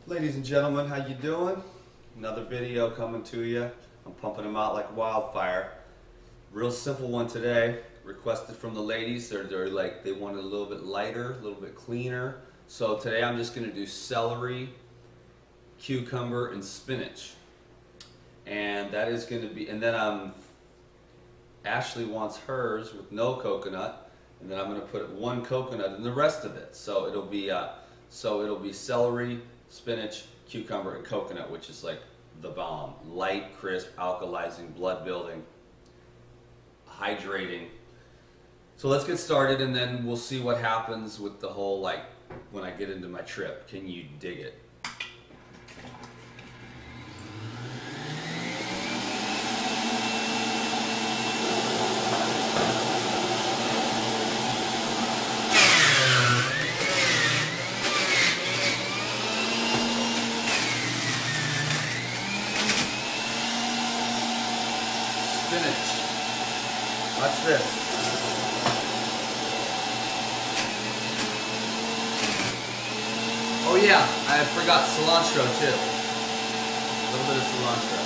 Ladies and gentlemen, how you doing? Another video coming to you. I'm pumping them out like wildfire. Real simple one today. Requested from the ladies. They're like, they want it a little bit lighter, a little bit cleaner. So today I'm just going to do celery, cucumber, and spinach. And that is going to be, and then Ashley wants hers with no coconut, and then I'm going to put one coconut in the rest of it. So it'll be celery, spinach, cucumber, and coconut, which is like the bomb. Light, crisp, alkalizing, blood building, hydrating. So let's get started, and then we'll see what happens with the whole, like, when I get into my trip. Can you dig it? Spinach. Watch this. Oh yeah, I forgot cilantro too. A little bit of cilantro.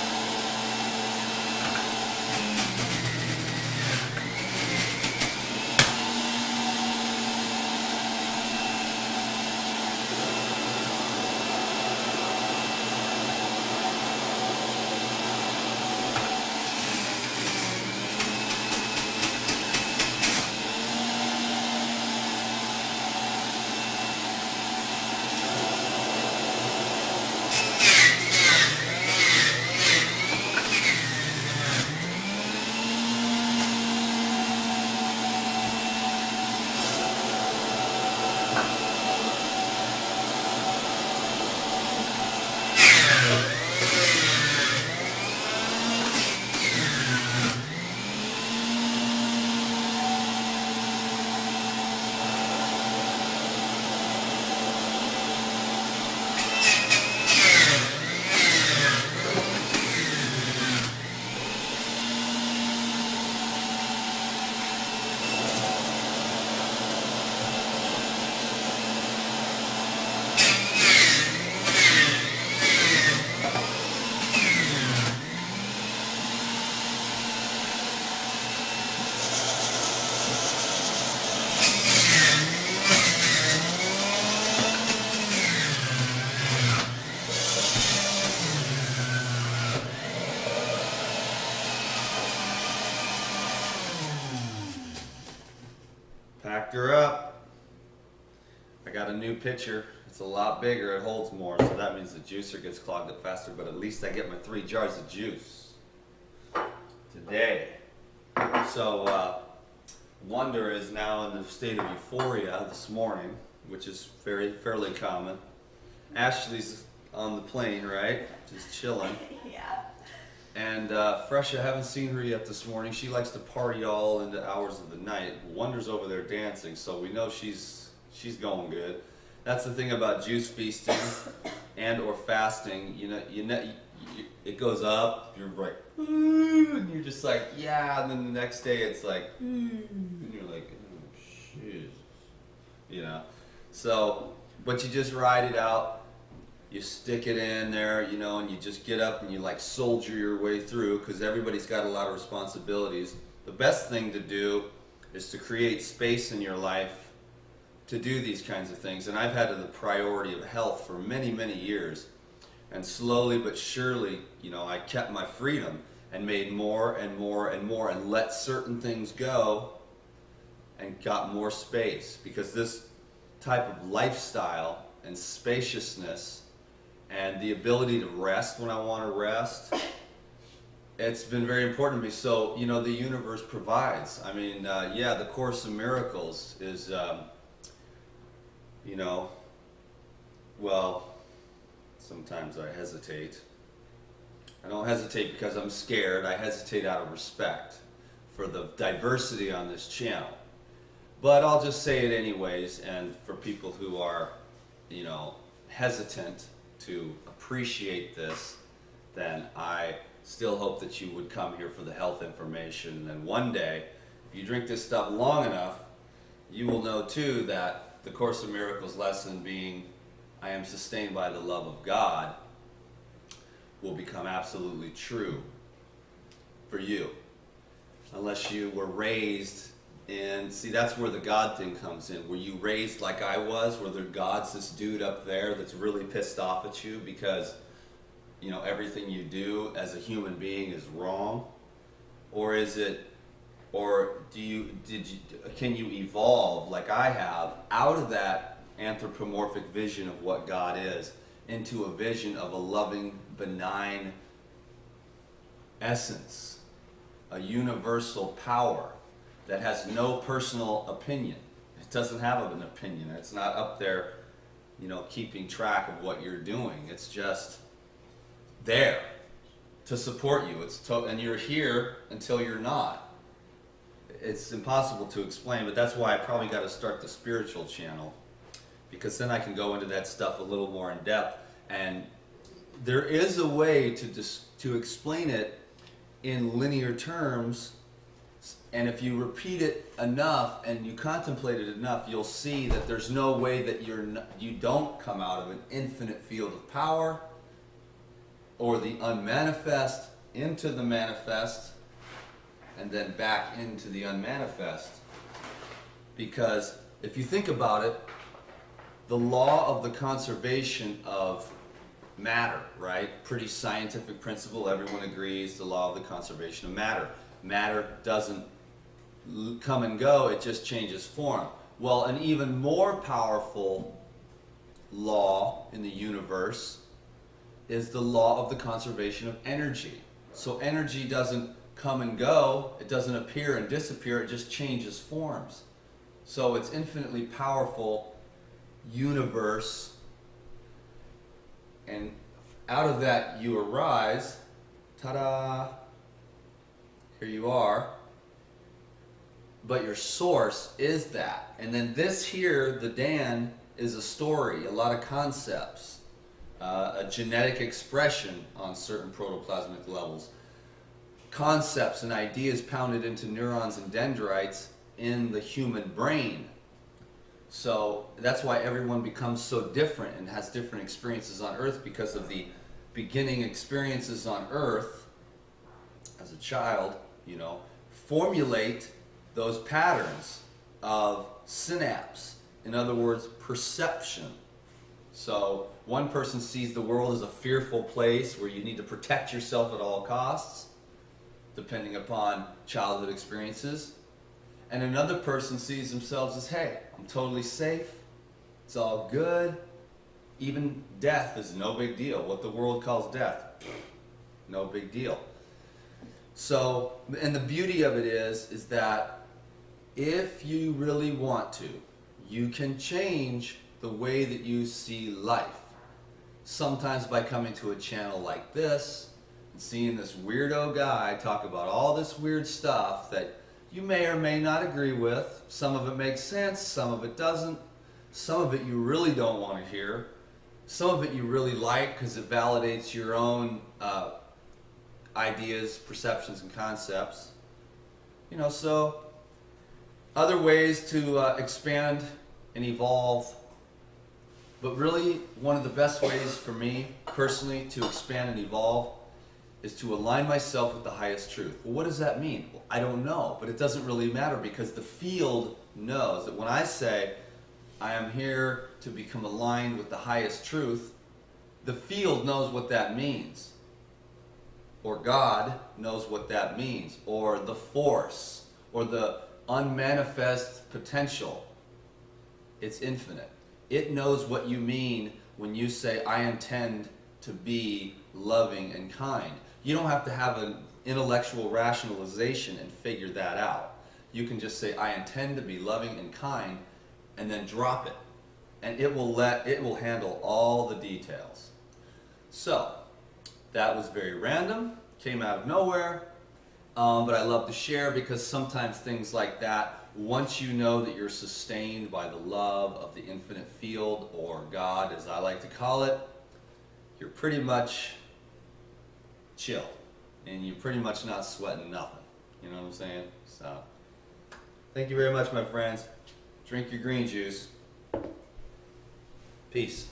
Packed her up. I got a new pitcher. It's a lot bigger. It holds more, so that means the juicer gets clogged up faster, but at least I get my 3 jars of juice today. So Wonder is now in the state of euphoria this morning, which is fairly common. Ashley's on the plane, right? Just chilling. Yeah. And Fresh, I haven't seen her yet this morning. She likes to party all into hours of the night. Wonder's over there dancing, so we know she's going good. That's the thing about juice feasting and or fasting. It goes up. You're like, and you're just like, yeah. And then the next day it's like, and you're like, oh, Jesus. So, but you just ride it out. You stick it in there, and you just get up and you like soldier your way through, because everybody's got a lot of responsibilities. The best thing to do is to create space in your life to do these kinds of things. And I've had the priority of health for many, many years. And slowly but surely, I kept my freedom and made more and more and more and let certain things go and got more space. Because this type of lifestyle and spaciousness and the ability to rest when I want to rest, it's been very important to me. So, the universe provides. I mean, the Course in Miracles is, well, sometimes I hesitate. I don't hesitate because I'm scared. I hesitate out of respect for the diversity on this channel. But I'll just say it anyways, and for people who are, hesitant to appreciate this, then I still hope that you would come here for the health information. And then one day, if you drink this stuff long enough, you will know too that the Course in Miracles lesson being, I am am sustained by the love of God will become absolutely true for you. Unless you were raised in, see, that's where the God thing comes in. Were you raised like I was, where God's this dude up there that's really pissed off at you because, you know, everything you do as a human being is wrong? Or is it, or can you evolve like I have out of that anthropomorphic vision of what God is into a vision of a loving, benign essence, a universal power that has no personal opinion? It doesn't have an opinion. It's not up there, you know, keeping track of what you're doing. It's just there to support you. And you're here until you're not. It's impossible to explain, but that's why I probably got to start the spiritual channel, because then I can go into that stuff a little more in depth. And there is a way to explain it in linear terms, and if you repeat it enough and you contemplate it enough, you'll see that there's no way that you don't come out of an infinite field of power, or the unmanifest into the manifest, and then back into the unmanifest. Because if you think about it, the law of the conservation of matter, right? Pretty scientific principle, everyone agrees, the law of the conservation of matter. Matter doesn't come and go, it just changes form. Well, an even more powerful law in the universe is the law of the conservation of energy. So energy doesn't come and go, it doesn't appear and disappear, it just changes forms. So it's infinitely powerful universe, and out of that you arise. Ta-da! Here you are. But your source is that. And then this here, the Dan, is a story, a lot of concepts, a genetic expression on certain protoplasmic levels, concepts and ideas pounded into neurons and dendrites in the human brain. So that's why everyone becomes so different and has different experiences on Earth, because of the beginning experiences on Earth as a child, you know, formulate those patterns of synapse. In other words, perception. So one person sees the world as a fearful place where you need to protect yourself at all costs, depending upon childhood experiences. And another person sees themselves as, hey, I'm totally safe, it's all good, even death is no big deal. What the world calls death, no big deal. So, and the beauty of it is that if you really want to, you can change the way that you see life. Sometimes by coming to a channel like this, and seeing this weirdo guy talk about all this weird stuff that you may or may not agree with. Some of it makes sense, some of it doesn't. Some of it you really don't want to hear. Some of it you really like because it validates your own ideas, perceptions, and concepts. You know, so other ways to expand and evolve. But really, one of the best ways for me personally to expand and evolve is to align myself with the highest truth. Well, what does that mean? Well, I don't know, but it doesn't really matter, because the field knows that when I say I am here to become aligned with the highest truth, the field knows what that means. Or God knows what that means. Or the force, or the unmanifest potential. It's infinite. It knows what you mean when you say, I intend to be loving and kind. You don't have to have an intellectual rationalization and figure that out. You can just say, I intend to be loving and kind, and then drop it. And it will handle all the details. So, that was very random, came out of nowhere, but I love to share, because sometimes things like that, once you know that you're sustained by the love of the infinite field, or God as I like to call it, you're pretty much chill, and you're pretty much not sweating nothing. You know what I'm saying? So, thank you very much, my friends. Drink your green juice. Peace.